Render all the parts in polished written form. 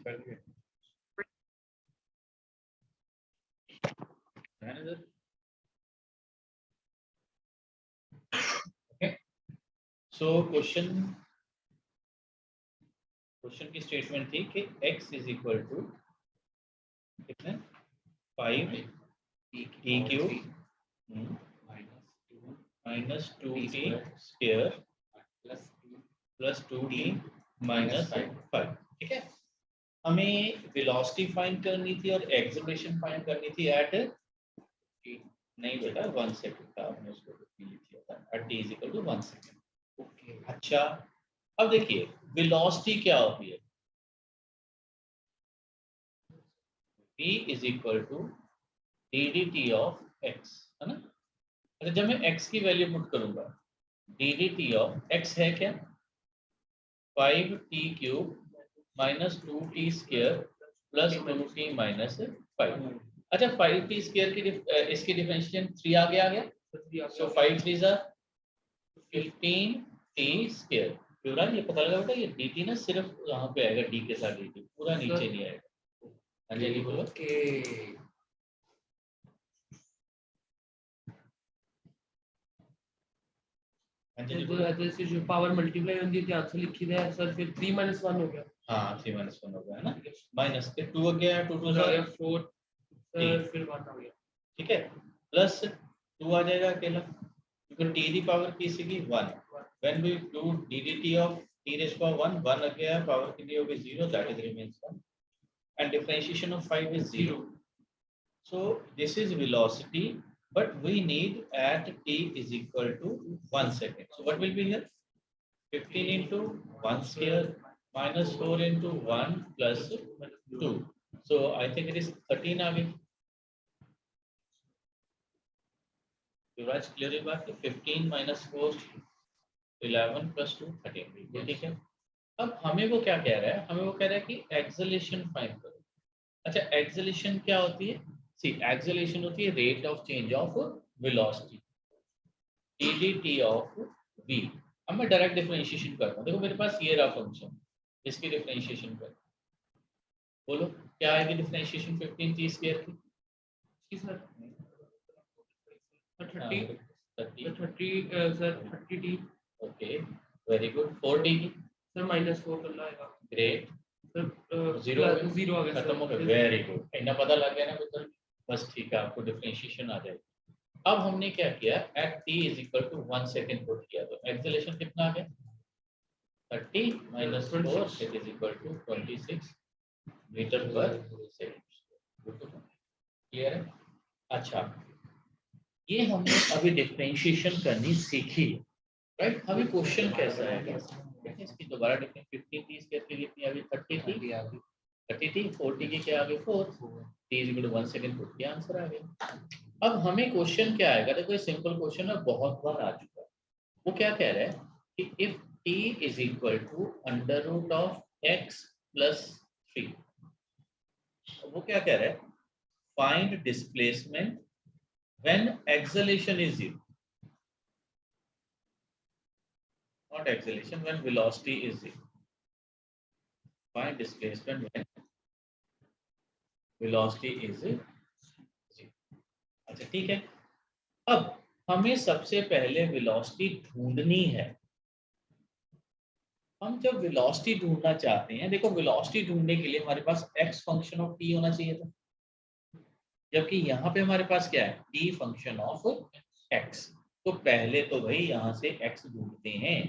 कर दिए okay. So question की स्टेटमेंट थी कि x इज इक्वल टू कितने 5 t cube minus 2t square plus 2t minus 5। ठीक है, हमें वेलोसिटी फाइंड करनी थी और एक्सेलरेशन फाइंड करनी थी एट नहीं बेटा 1 सेकंड का हमने उसको लिखा था at t is equal to 1 second. Okay, अच्छा अब देखिए वेलोसिटी क्या होती है, v is equal to dt of x, है ना। अच्छा जब मैं x की वैल्यू पुट करूंगा dt ऑफ x है क्या 5t cube minus 2t square plus 2t minus 5। अच्छा 5t स्क्वायर की इसकी डिफरेंशिएशन 3 आ गया सो 5 3 जा 15t स्क्वायर। पूरा ये पता लगा बेटा ये dt ना सिर्फ यहाँ पे आएगा d के साथ dt, पूरा नीचे नहीं आएगा। अंजलि बोलो ओके जैसे जो पावर मल्टीप्लाई होती है आंसर लिखी है सर, फिर 3 - 1 हो गया। हाँ 3 - 1 हो गया है ना, माइनस के 2 हो गया 2 2 आ गया 4 सर, फिर बात आ गया। ठीक है, प्लस 2 आ जाएगा अकेला क्योंकि t दी पावर की 1 when we do dt of t raise power 1 1 आ गया, पावर के लिए होगी 0 that is remains 1 and differentiation of 5 is 0। so this is velocity but we need at t is equal to 1 second, so what will be here 15 into 1 square minus 4 into 1 plus 2, so I think it is 13 आ गई। युवराज clear है बात, 15 minus 4 11 plus 2 13। ठीक है, अब हमें वो क्या कह रहा है, हमें वो कह रहा है कि एक्सेलरेशन फाइंड करो। अच्छा एक्सेलरेशन क्या होती है, सी एक्सेलरेशन होती है rate of change of velocity dt of v। अब मैं डायरेक्ट डिफरेंशिएशन करता हूं, देखो मेरे पास ये रहा फंक्शन, इसकी डिफरेंशिएशन कर बोलो क्या आएगी डिफरेंशिएशन 15t स्क्वायर की sir 30 sir 30t। Okay very good, 4t की सर -4 करना आएगा। ग्रेट सर 0 आ गया, खत्म हो गया, वेरी गुड, इतना पता लग गया ना पुत्र, बस ठीक है आपको डिफरेंशिएशन आ जाएगी। अब हमने क्या किया at t is equal to 1 second put किया तो एक्सेलरेशन कितना आ गया 30 - 4 it is equal to 26 metre पर सेकंड। क्लियर है। अच्छा ये हमने अभी डिफरेंशिएशन करनी सीखी, राइट। हमें क्वेश्चन कैसा है इसकी दोबारा डिफरेंस 50 30 के लिए कितनी आ गई 30 थी 30 थी 40 की क्या आ गई 4 t is equal to 1 second put किया आंसर आ गया। अब हमें क्वेश्चन क्या आएगा, देखो ये सिंपल क्वेश्चन है बहुत बार आ चुका है। वो क्या कह रहा है कि if t is equal to under root of x plus 3, वो क्या कह रहा है find displacement when acceleration is 0, not acceleration when velocity is 0, find displacement when velocity is 0। अच्छा ठीक है, अब हमें सबसे पहले वेलोसिटी ढूंढनी है। हम जब वेलोसिटी ढूंढना चाहते हैं, देखो वेलोसिटी ढूंढने के लिए हमारे पास x फंक्शन ऑफ t होना चाहिए था, जबकि यहाँ पे हमारे पास क्या है t फंक्शन ऑफ x। तो पहले तो भाई यहाँ से x ढूंढते हैं,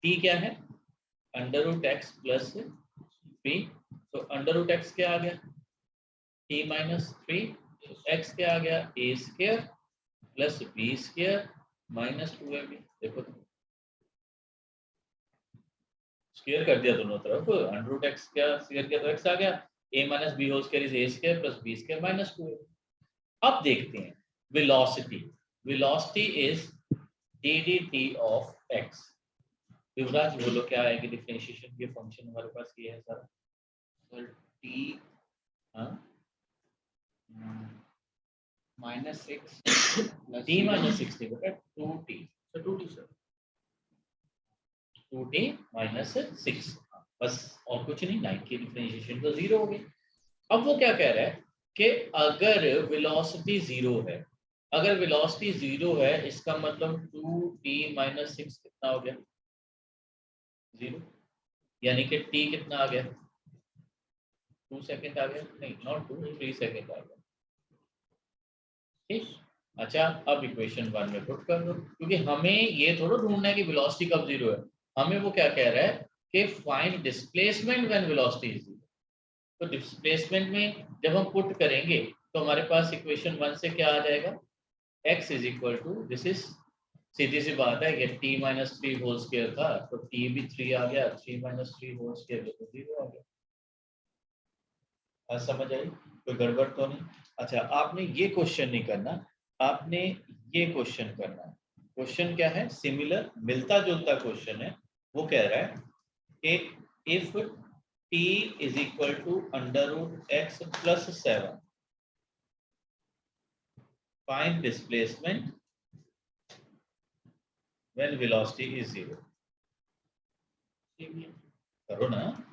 t क्या है अंडर रूट x प्लस 3, तो अंडर रूट x क्या आ गया t माइनस 3, x क्या आ गया a square plus b square minus 2ab। देखो स्क्वायर कर दिया दोनों तरफ, अंडर रूट x क्या स्क्वायर किया तो x आ गया, a minus b whole square is a square plus b square minus 2ab। अब देखते हैं velocity, velocity is dt of x। Yuvraj बोलो क्या आएगी डिफरेंशिएशन के फंक्शन हमारे पास ये है सारा सर t -6 t माइनस 6 नहीं बेटा 2t, sir 2t sir 2t minus 6 बस, और कुछ नहीं, लाइन की डिफरेंशिएशन तो जीरो हो गई। अब वो क्या कह रहा है कि अगर वेलोसिटी जीरो है, अगर वेलोसिटी जीरो है इसका मतलब 2t माइनस 6 कितना हो गया, जीरो, यानी कि t कितना आ गया, 2 सेकंड आ गया, नहीं नॉट 2, 3 सेकंड आ गया। ठीक, अच्छा अब इक्वेशन 1 में पुट कर दो, क्योंकि हमें ये थोड़ा ढूंढना है कि वेलोसिटी कब जीरो है, हमें वो क्या कह रहा है कि find displacement when velocity is zero. तो डिस्प्लेसमेंट में जब हम पुट करेंगे तो हमारे पास इक्वेशन 1 से क्या आ जाएगा, x is equal to, this is सीधी सी बात है, ये t माइनस 3 होल स्क्वायर था तो t भी 3 आ गया, 3 माइनस 3 होल स्क्वायर तो 0 आ गया। बात समझ आई, कोई गड़बड़ तो नहीं। अच्छा आपने ये क्वेश्चन नहीं करना, आपने ये क्वेश्चन करना है। क्वेश्चन क्या है, सिमिलर मिलता जुलता क्वेश्चन है। वो कह रहा है कि if t is equal to under root x plus 7 find displacement when velocity is zero. करो ना।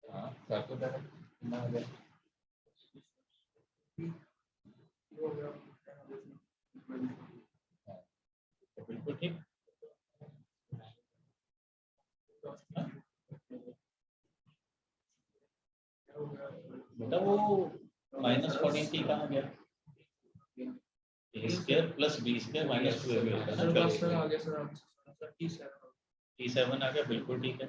हाँ कर तो दे, कितना आ गया, तो बिल्कुल ठीक। बेटा वो माइनस 14t कहाँ गया, a square plus b square minus 2ab होता है ना, सर आ गया सर t7 आ गया, बिल्कुल ठीक है।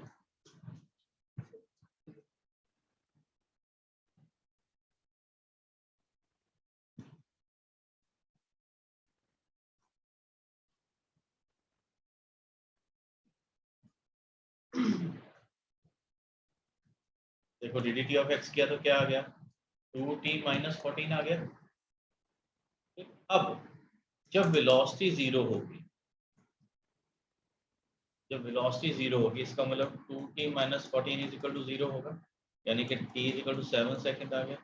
देखो ddT ऑफ x किया तो क्या आ गया, 2t माइनस 14 आ गया। अब जब वेलोसिटी जीरो होगी, जब वेलोसिटी जीरो होगी इसका मतलब 2t minus 14 is equal to zero होगा, यानी कि t is equal to 7 second आ गया।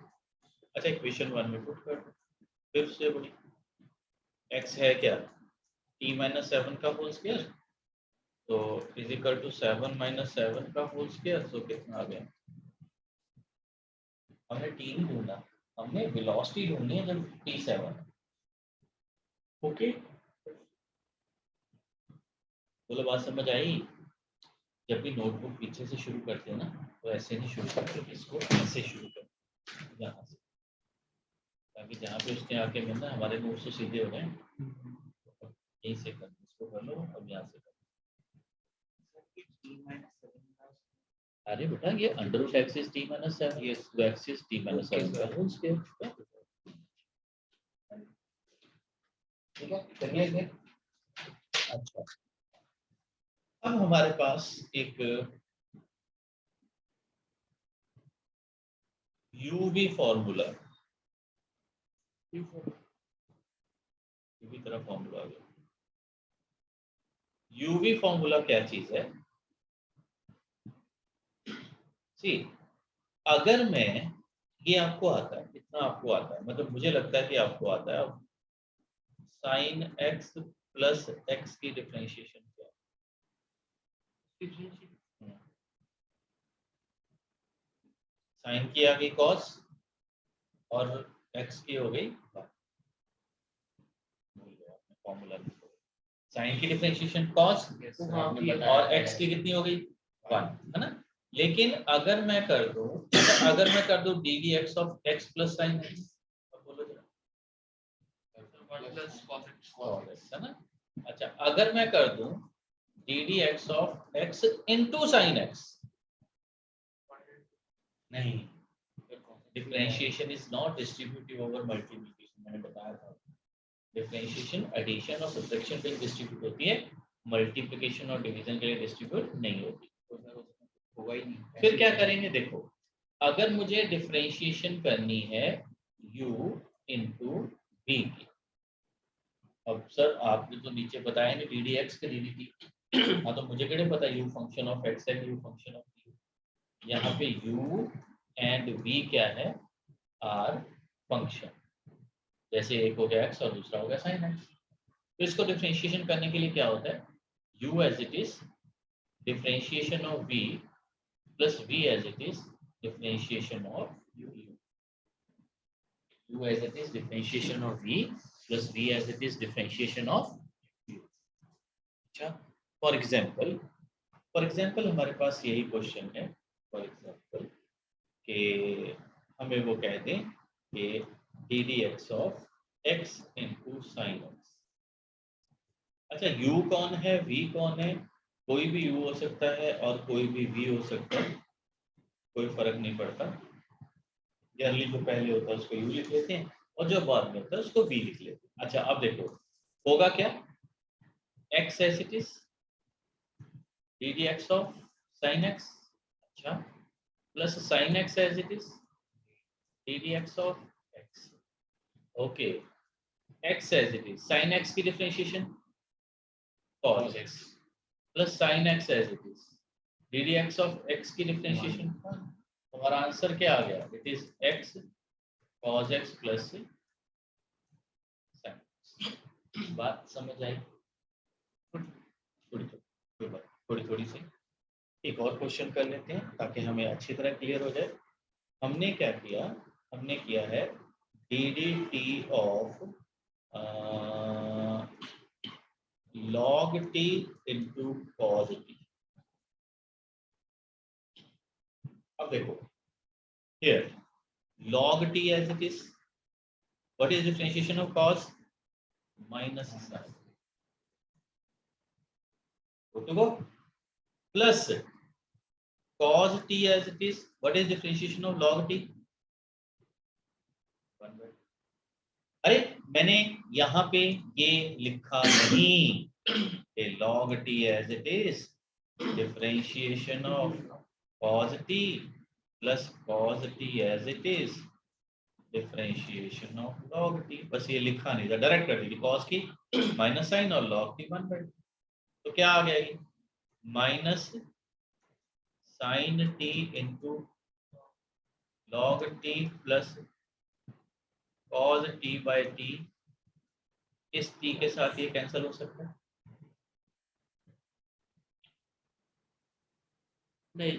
अच्छा इक्वेशन 1 में पुट कर दो, फिर से बड़ी x है क्या, t माइनस 7 का होल स्क्वायर, तो इज इक्वल टू 7 माइनस 7 का होल स्क्वायर, तो कितना आ गया। हमने t नहीं ढूंढा, हमने वेलोसिटी ढूंढनी है जब t7। ओके, बोलो बात समझ आई। जब भी नोटबुक पीछे से शुरू करते हैं ना तो ऐसे नहीं शुरू करते, इसको ऐसे शुरू करते यहाँ से, ताकि जहाँ पे उसने आके मिलना हमारे नोट्स तो सीधे हो गए। यहीं से कर, इसको कर लो, अब यहाँ से कर। अरे बेटा ये under root x is t minus 7, ये एक्स इज t माइनस 7 का होल स्क्वायर। ठीक है, चलिए। अच्छा अब हमारे पास एक यूवी फॉर्मूला, यूवी तरह फॉर्मूला आ गया। यूवी फॉर्मूला क्या चीज है, सी अगर मैं, ये आपको आता है, इतना आपको आता है, मतलब मुझे लगता है कि आपको आता है। अब साइन एक्स प्लस एक्स की डिफरेंशिएशन क्या है, साइन की आ गई कॉस और एक्स की हो गई फॉर्मूला। साइन की डिफरेंशिएशन कॉस और एक्स की कितनी हो गई 1, है ना। लेकिन अगर मैं कर दूं, अगर मैं कर दूं D D x of X plus sine X, बोलो जरा, है ना। अच्छा अगर मैं कर दूं D D x of X into sine X, नहीं, differentiation is not distributive over multiplication, मैंने बताया था। डिफरेंशिएशन एडिशन और सब्ट्रैक्शन के लिए डिस्ट्रीब्यूट होती है, मल्टीप्लिकेशन और डिवीजन के लिए डिस्ट्रीब्यूट नहीं होती। होगा ही नहीं। फिर क्या करेंगे, देखो अगर मुझे डिफरेंशिएशन करनी है u इंटू वी की, अब सर आपने तो नीचे बताया नहीं डी डी एक्स का डी डी टी, हाँ तो मुझे कैसे पता u फंक्शन ऑफ x है, u फंक्शन ऑफ v। यहाँ पे u एंड v क्या है, आर फंक्शन, जैसे एक हो गया x और दूसरा हो गया sin x। तो इसको डिफरेंशिएशन करने के लिए क्या होता है, u as it is differentiation of v plus v as it is differentiation of u as it is differentiation of v plus v as it is differentiation of u। अच्छा, for example हमारे पास यही question है, for example कि हमें वो कह दें कि D D x of X into sine X. अच्छा, u कौन है, v कौन है, कोई भी u हो सकता है और कोई भी v हो सकता है, कोई फर्क नहीं पड़ता। जनरली जो पहले होता है उसको u लिख लेते हैं और जो बाद में होता है उसको v लिख लेते हैं। अच्छा, अब देखो होगा क्या, x as it is D D x of sine X, अच्छा, plus sine X as it is D D x of X. Okay, x as it is sine X की differentiation cos x plus sine X as it is D D x of x की differentiation. हमारा answer क्या आ गया, it is x cos x प्लस sin। बात समझ आई, थोड़ी थोड़ी सी। एक और क्वेश्चन कर लेते हैं ताकि हमें अच्छी तरह क्लियर हो जाए। हमने क्या किया, हमने किया है d d T of log t into cos t। अब देखो here log t as it is, what is differentiation of cos, minus sin, good to go, plus cos t as it is, what is differentiation of log t, 1/. अरे मैंने यहाँ पे ये लिखा नहीं, log t as it is differentiation of cos t plus cos t as it is differentiation of log t, बस ये लिखा नहीं था, डायरेक्ट कर दीजिए cos की माइनस साइन और log t 1/, तो क्या आ गया ये minus sine t into log t plus cos t by t। इस t के साथ ये कैंसिल हो सकता है, नहीं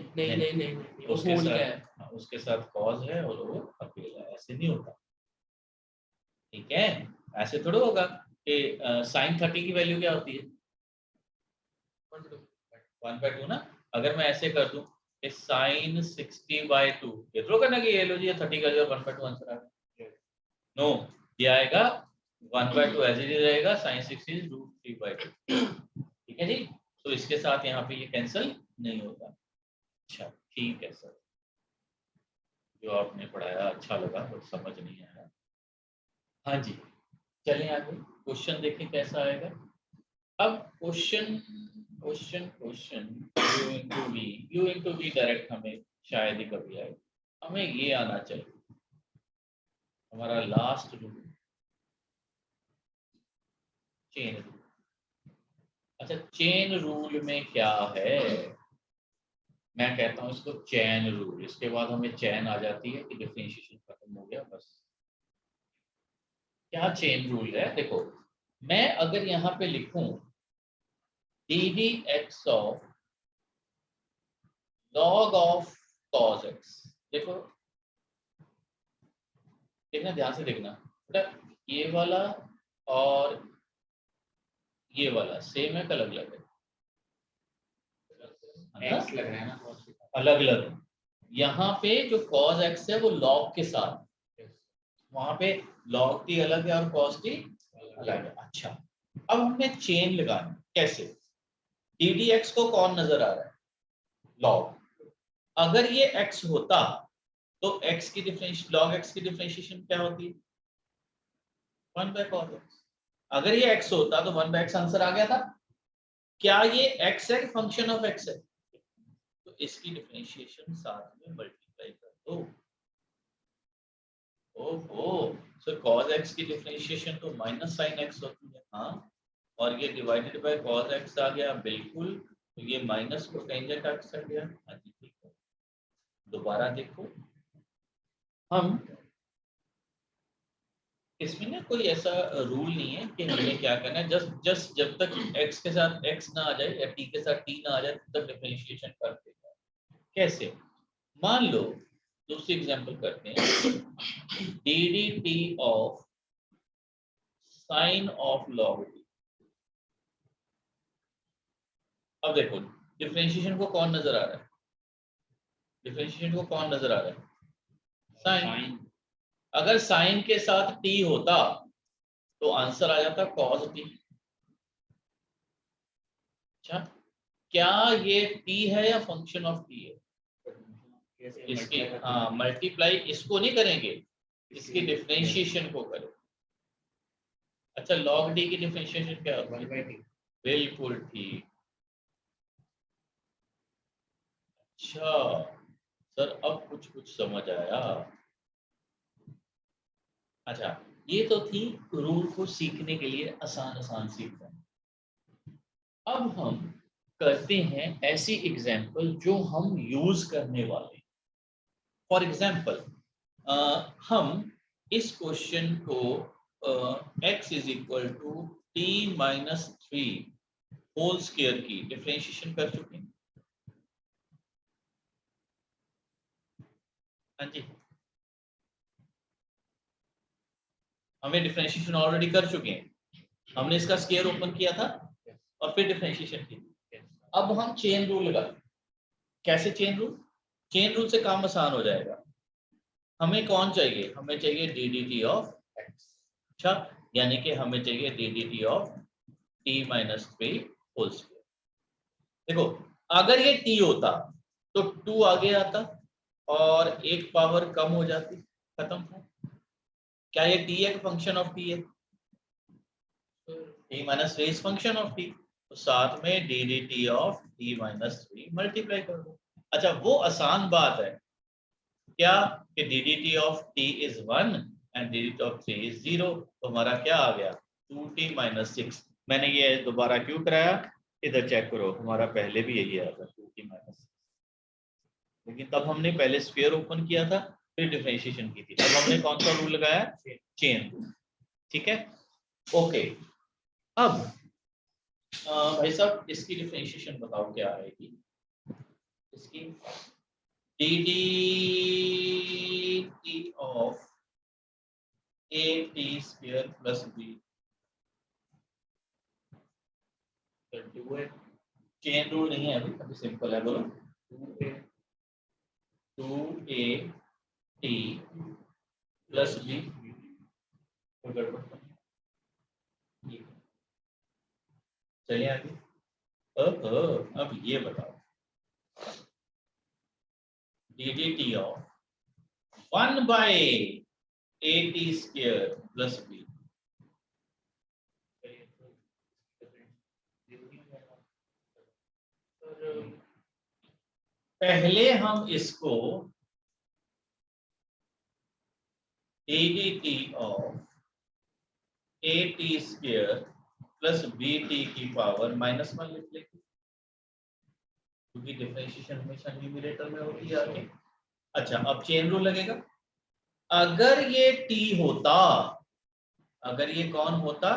उसके साथ, उसके साथ cos है और वो अकेला, ऐसे नहीं होता, ठीक है। ऐसे थोड़ा होगा कि sin 30 की वैल्यू क्या होती है 1/2 ना। अगर मैं ऐसे कर दूं कि sin 60/2, ये थोड़ा करना कि ये लो जी 30 का जो 1/2 आंसर आ गया, नो, ये आएगा 1/2 एज इट इज रहेगा, sin 60 इज √3/2, ठीक है जी। तो इसके साथ यहाँ पे ये कैंसिल नहीं होता। अच्छा ठीक है सर, जो आपने पढ़ाया अच्छा लगा, बट समझ नहीं आया। हाँ जी, चलें आगे, क्वेश्चन देखें कैसा आएगा। अब question u into v direct हमें शायद ही कभी आए, हमें ये आना चाहिए, हमारा लास्ट रूल चेन रूल। अच्छा, चेन रूल में क्या है, मैं कहता हूं इसको चैन रूल, इसके बाद हमें चैन आ जाती है कि डिफरेंशिएशन खत्म हो गया बस। क्या चेन रूल है, देखो मैं अगर यहाँ पे लिखूं D D x of log of cos x, देखो देखना ध्यान से देखना बेटा, ये वाला और ये वाला सेम है, अलग अलग है, x लग रहा है ना, अलग अलग। यहाँ पे जो cos x है वो log के साथ, वहां पे log t अलग है और cos t अलग है। अच्छा, अब हमें चेन लगानी, कैसे, डी डी एक्स को कौन नजर आ रहा है, log, अगर ये x होता तो x की डिफरेंशिएशन log x की डिफरेंशिएशन क्या होती है 1 बाय cos x। अगर ये x होता तो 1 बाय x आंसर आ गया था। क्या ये x है फंक्शन ऑफ x है, तो इसकी डिफरेंशिएशन साथ में मल्टीप्लाई कर दो। ओहो, सो cos x की डिफरेंशिएशन तो माइनस साइन x होती है। हाँ, और ये डिवाइडेड बाय cos x आ गया, बिल्कुल। तो ये माइनस को टेंजेंट x आ गया। हाँ जी, ठीक है। दोबारा देखो, हम इसमें ना कोई ऐसा रूल नहीं है कि हमें क्या करना है। जस्ट जब तक x के साथ x ना आ जाए या t के साथ t ना आ जाए तब तक डिफरेंशिएशन कर देगा। कैसे? मान लो दूसरी एग्जांपल करते हैं, ddT of sine of log t। अब देखो डिफरेंशिएशन को कौन नजर आ रहा है, डिफरेंशिएशन को कौन नजर आ रहा है, साइन। अगर साइन के साथ t होता तो आंसर आ जाता cos t। अच्छा, क्या ये t है या फंक्शन ऑफ t है? इसकी हाँ, मल्टीप्लाई इसको नहीं करेंगे, इसकी डिफरेंशिएशन को करें। अच्छा, log d की डिफरेंशिएशन क्या होती है? बिल्कुल ठीक। अच्छा सर, अब कुछ समझ आया। अच्छा, ये तो थी रूल को सीखने के लिए आसान आसान सीखना। अब हम करते हैं ऐसी एग्जाम्पल जो हम यूज करने वाले। फॉर एग्जाम्पल हम इस क्वेश्चन को x is equal to t minus 3 whole square की डिफरेंशिएशन कर चुके हैं। हाँ जी, हमें डिफरेंशिएशन ऑलरेडी कर चुके हैं। हमने इसका स्क्वायर ओपन किया था और फिर डिफरेंशिएशन की। अब हम चेन रूल लगाते। कैसे चेन रूल? चेन रूल से काम आसान हो जाएगा। हमें कौन चाहिए? हमें चाहिए ddT ऑफ x। अच्छा, यानी कि हमें चाहिए ddT of t minus 3 whole square. देखो, अगर ये t होता तो 2 आगे आता और एक पावर कम हो जाती, खत्म था। क्या ये t एक फंक्शन ऑफ t है? t minus 3 is function of t, तो साथ में ddT of t minus 3 multiply कर दो। अच्छा, वो आसान बात है क्या कि ddT of t is 1 and ddT of 3 is 0। तो हमारा क्या आ गया 2t माइनस 6। मैंने ये दोबारा क्यों कराया, इधर चेक करो, हमारा पहले भी यही आया था 2t माइनस 6। लेकिन तब हमने पहले स्फीयर ओपन किया था, फिर डिफरेंशिएशन की थी। तब हमने कौन सा रूल लगाया? Chain rule. ठीक है, ओके। अब भाई साहब, इसकी डिफरेंशिएशन बताओ क्या आएगी। इसकी ddT of at square plus b। Chain rule नहीं है अभी सिंपल है। बोलो 2at प्लस b। चलिए आगे। अब ये बताओ ddT of 1 by at square plus b। पहले हम इसको ddT of at square plus bt की पावर -1 लिख लेंगे, क्योंकि डिफरेंशिएशन हमेशा न्यूमरेटर में होती है आगे। अच्छा, अब चेन रूल लगेगा। अगर ये t होता, अगर ये कौन होता,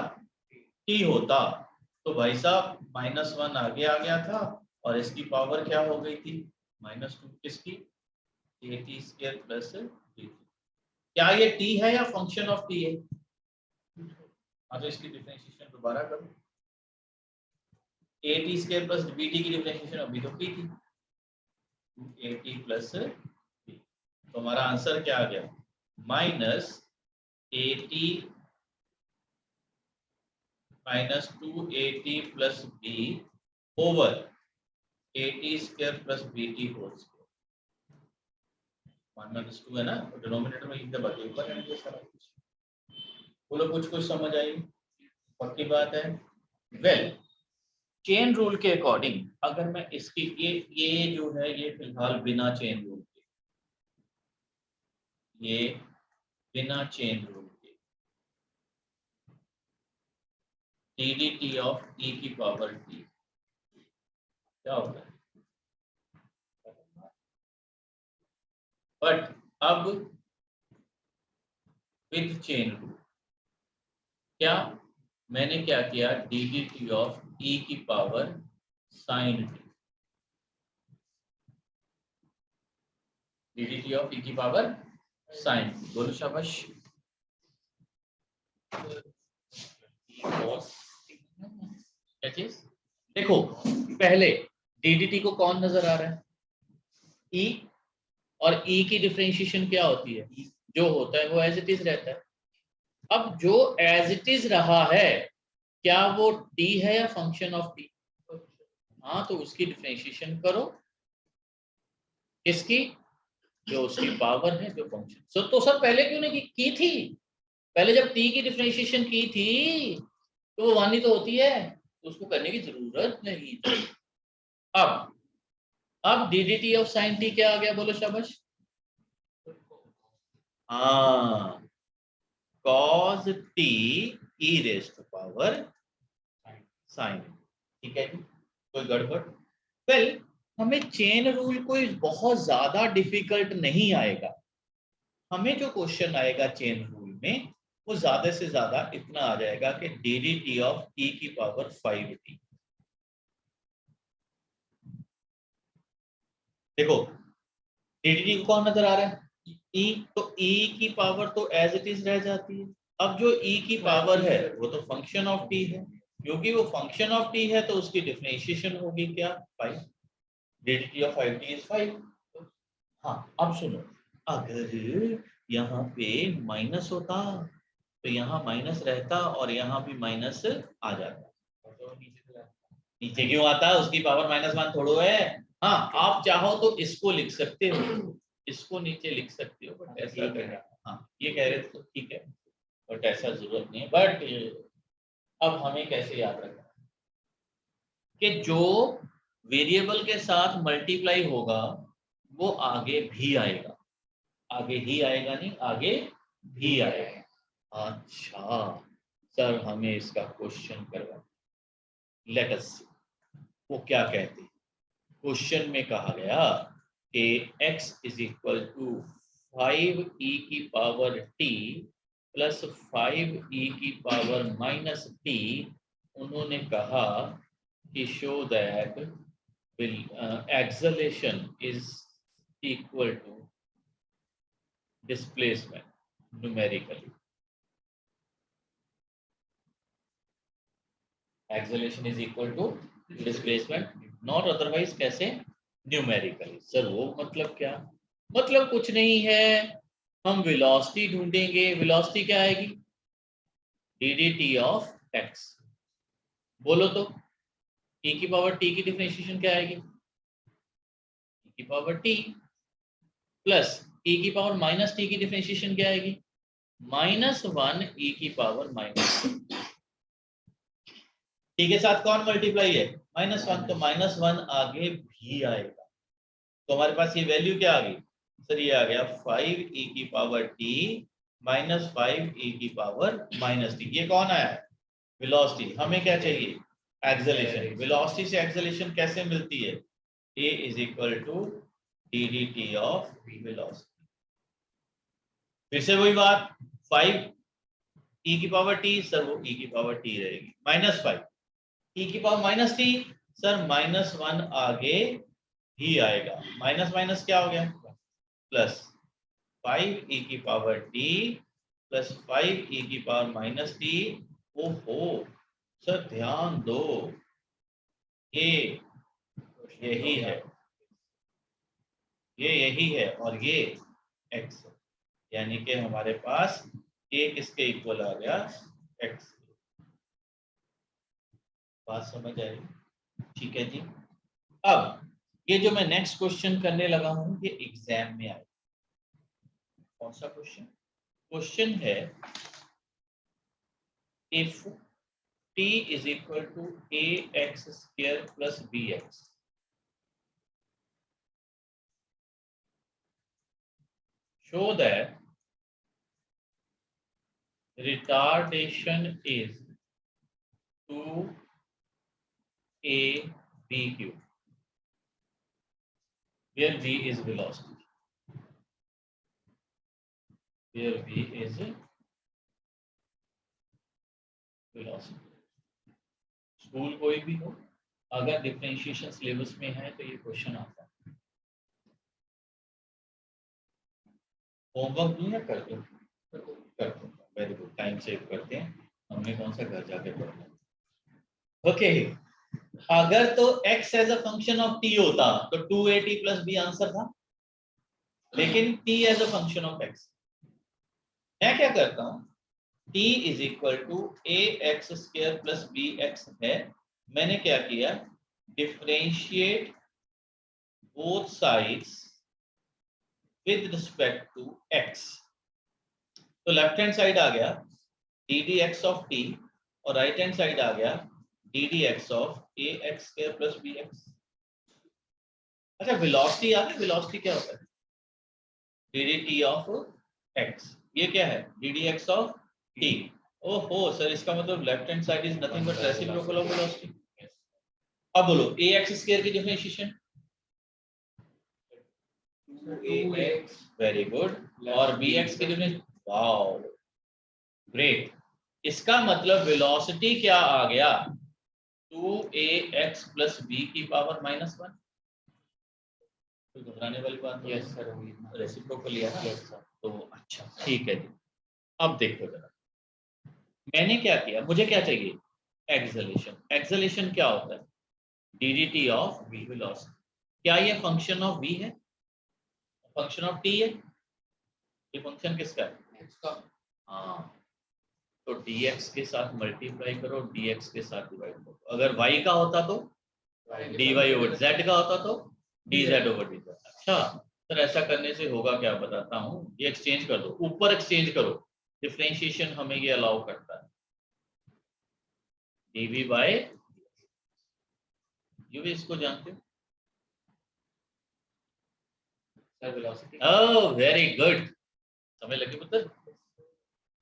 t होता, तो भाई साहब -1 आगे आ गया था और इसकी पावर क्या हो गई थी -2। किसकी? at square plus bt। क्या ये t है या फंक्शन ऑफ t है? हाँ, तो इसकी डिफरेंशिएशन दोबारा करो। at स्क्वायर प्लस bt की डिफरेंशिएशन अभी तो की थी, at प्लस b। तो हमारा आंसर क्या आ गया -at minus 2at plus b over at square plus bt whole square. 1-2 है ना, डिनोमिनेटर में लिख दे, बाकी ऊपर रहने दे सारा कुछ। बोलो कुछ समझ आई? पक्की बात है। वेल, चेन रूल के अकॉर्डिंग अगर मैं इसकी ये जो है ये फिलहाल बिना चेन रूल के, ये बिना चेन रूल के डी ऑफ ई की पावर टी क्या होता है? बट अब विद चेन रूल क्या मैंने क्या किया, डी ऑफ ई की power sine T, D of E की पावर साइन टी। बोलो शाबाश। क्या चीज? देखो पहले डी को कौन नजर आ रहा है? ई, और ई की डिफरेंशिएशन क्या होती है? जो होता है वो एज इट इज रहता है। अब जो एज इट इज रहा है क्या वो टी है या फंक्शन ऑफ टी? हाँ, तो उसकी डिफरेंशिएशन करो। किसकी? जो उसकी पावर है, जो फंक्शन। तो सर पहले क्यों नहीं की थी? पहले जब टी की डिफरेंशिएशन की थी तो वो 1 ही तो होती है, तो उसको करने की जरूरत नहीं थी। अब डी ऑफ साइन टी क्या आ गया? बोलो शाबाश। हाँ, cos t e raise to power sine. ठीक है जी, कोई गड़बड़? वेल, हमें चेन रूल कोई बहुत ज्यादा डिफिकल्ट नहीं आएगा। हमें जो क्वेश्चन आएगा चेन रूल में वो ज्यादा से ज्यादा इतना आ जाएगा कि डी ऑफ ई की पावर 5t। देखो डी को कौन नजर आ रहा है? ई, तो ई की पावर तो एज इट इज रह जाती है। अब जो ई की पावर है वो तो फंक्शन ऑफ टी है, क्योंकि वो फंक्शन ऑफ टी है तो उसकी डिफरेंशिएशन होगी क्या? 5। D of 5t is 5। हाँ, अब सुनो, अगर यहाँ पे माइनस होता तो यहाँ माइनस रहता और यहाँ भी माइनस आ जाता। नीचे क्यों आता? उसकी पावर -1 थोड़ो है। हाँ, आप चाहो तो इसको लिख सकते हो, इसको नीचे लिख सकते हो, बट ऐसा करना। हाँ, ये कह रहे थे तो ठीक है, बट ऐसा जरूरत नहीं है। बट अब हमें कैसे याद रखना कि जो वेरिएबल के साथ मल्टीप्लाई होगा वो आगे भी आएगा। आगे ही आएगा, नहीं आगे भी आएगा। अच्छा सर, हमें इसका क्वेश्चन करवा, लेट अस सी वो क्या कहते हैं। क्वेश्चन में कहा गया कि x is equal to 5e की पावर t प्लस 5e की पावर माइनस t। उन्होंने कहा कि show that acceleration is equal to displacement numerically. Acceleration is equal to displacement, not otherwise. कैसे? न्यूमेरिकली। सर वो मतलब क्या? मतलब कुछ नहीं है, हम वेलोसिटी ढूंढेंगे। वेलोसिटी क्या आएगी? D of x. बोलो तो e की पावर t की डिफरेंशिएशन क्या आएगी? e की पावर t प्लस e की पावर माइनस t की डिफरेंशिएशन क्या आएगी? -1 e की पावर माइनस। t के साथ कौन मल्टीप्लाई है? -1, तो -1 आगे भी आएगा। तो हमारे पास ये वैल्यू क्या आ गई? सर ये आ गया 5e की पावर t माइनस 5e की पावर माइनस t। ये कौन आया है? वेलोसिटी। हमें क्या चाहिए? एक्सेलरेशन। वेलोसिटी से एक्सेलरेशन कैसे मिलती है? a is equal to d of velocity. फिर से वही बात, 5e की पावर t, सर वो e की पावर t रहेगी, -5 e की पावर माइनस t, सर -1 आगे ही आएगा। माइनस माइनस क्या हो गया? प्लस 5e की पावर t प्लस 5e की पावर माइनस t। ओहो सर ध्यान दो, ये यही है, ये यही है और ये x, यानी कि हमारे पास a किसके इक्वल आ गया? x। बात समझ आई? ठीक है जी। अब ये जो मैं नेक्स्ट क्वेश्चन करने लगा हूं ये एग्जाम में आए, कौन सा क्वेश्चन? क्वेश्चन है if t is equal to ax square plus bx, show that retardation is 2ab cube, where v is velocity, where v is velocity. School कोई भी हो, अगर डिफरेंशिएशन सिलेबस में है तो ये क्वेश्चन आता है। होमवर्क दूं या कर दो? कर दो। वेरी गुड, टाइम सेव करते हैं। हमने कौन सा घर जाके पढ़ना? ओके, अगर तो x as a function of t होता तो 2at प्लस b आंसर था, लेकिन t as a function of x। मैं क्या करता हूं, t is equal to ax square plus bx है। मैंने क्या किया, differentiate both sides with respect to x। तो लेफ्ट हैंड साइड आ गया d D x of t और राइट हैंड साइड आ गया d D x of a x square plus b x. अच्छा, वेलोसिटी आ गई। वेलोसिटी क्या होता है? D d T of x. ये क्या है? D D x of T. ओहो सर, इसका मतलब left hand side is nothing but reciprocal of velocity. अब बोलो ए एक्स स्क्वायर की डिफरेंशिएशन। Very good. और बी एक्स की डिफरेंशिएशन, वाओ ग्रेट। इसका मतलब वेलोसिटी क्या आ गया? 2ax प्लस b की पावर -1। कोई घबराने वाली बात? यस सर, रेसिप्रोकल लिया ना? Yes sir. तो अच्छा ठीक है जी। अब देखो जरा, मैंने क्या किया, मुझे क्या चाहिए? एक्सेलरेशन। एक्सेलरेशन क्या होता है? D of v velocity. क्या ये फंक्शन ऑफ v है? फंक्शन ऑफ t है? ये फंक्शन किसका है? हाँ, तो dx के साथ मल्टीप्लाई करो, dx के साथ डिवाइड करो। अगर y का होता तो dy ओवर z का होता तो dz ओवर dz। अच्छा सर, ऐसा करने से होगा क्या, बताता हूँ। ये एक्सचेंज कर दो, ऊपर एक्सचेंज करो। डिफरेंशिएशन हमें ये अलाउ करता है, dv बाय, ये भी इसको जानते हो? Sir velocity. Oh very good, समझ लगी पुत्र।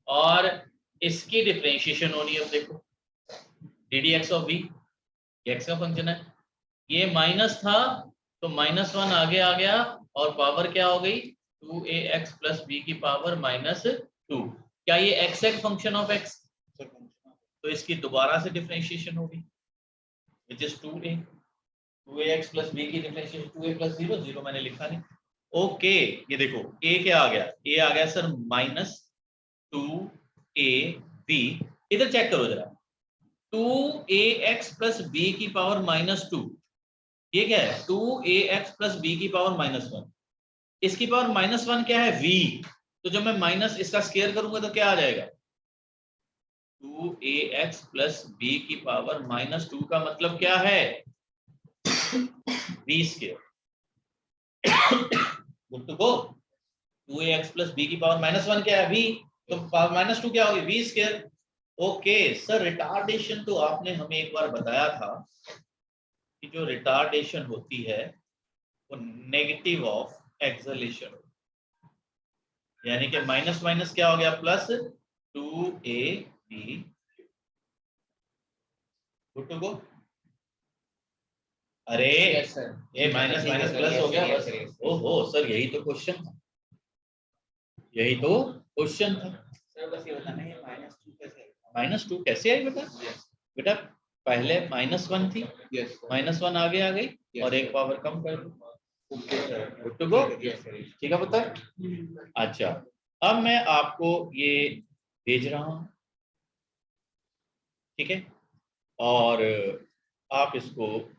और इसकी डिफरेंशिएशन होनी है। अब देखो d D x of v, x का फंक्शन है। ये माइनस था तो -1 आगे आ गया और पावर क्या हो गई? 2ax प्लस b की पावर -2। क्या ये x है फंक्शन ऑफ x? तो इसकी दोबारा से डिफरेंशिएशन होगी, which is 2ax plus b की डिफरेंशिएशन 2a प्लस 0, 0 मैंने लिखा नहीं। ओके, ये देखो a क्या आ गया? a आ गया सर -2ab। इधर चेक करो जरा, 2ax प्लस b की पावर -2, ये क्या है? 2ax प्लस b की पावर -1। इसकी पावर -1 क्या है? v। तो जब मैं माइनस इसका स्क्वायर करूंगा तो क्या आ जाएगा? 2ax प्लस b की पावर -2 का मतलब क्या है? v square. Good to go. 2ax plus b की पावर -1 क्या है? v। तो पावर -2 क्या होगी? v square. Okay sir, retardation तो आपने हमें एक बार बताया था कि जो रिटार्डेशन होती है वो नेगेटिव ऑफ एक्सेलरेशन, यानी कि माइनस माइनस क्या हो गया? Plus 2ab। Good to go. अरे यस सर, ये माइनस माइनस प्लस हो गया बस। ओहो सर, यही तो क्वेश्चन था, यही तो क्वेश्चन था। सर बस ये बताना है -2 कैसे आएगा? -2 कैसे आई बेटा? बेटा पहले -1 थी, यस -1 आगे आ गई और एक पावर कम कर दी। गुड टू गो। ठीक है पुत्र। अच्छा, अब मैं आपको ये भेज रहा हूं, ठीक है, और आप इसको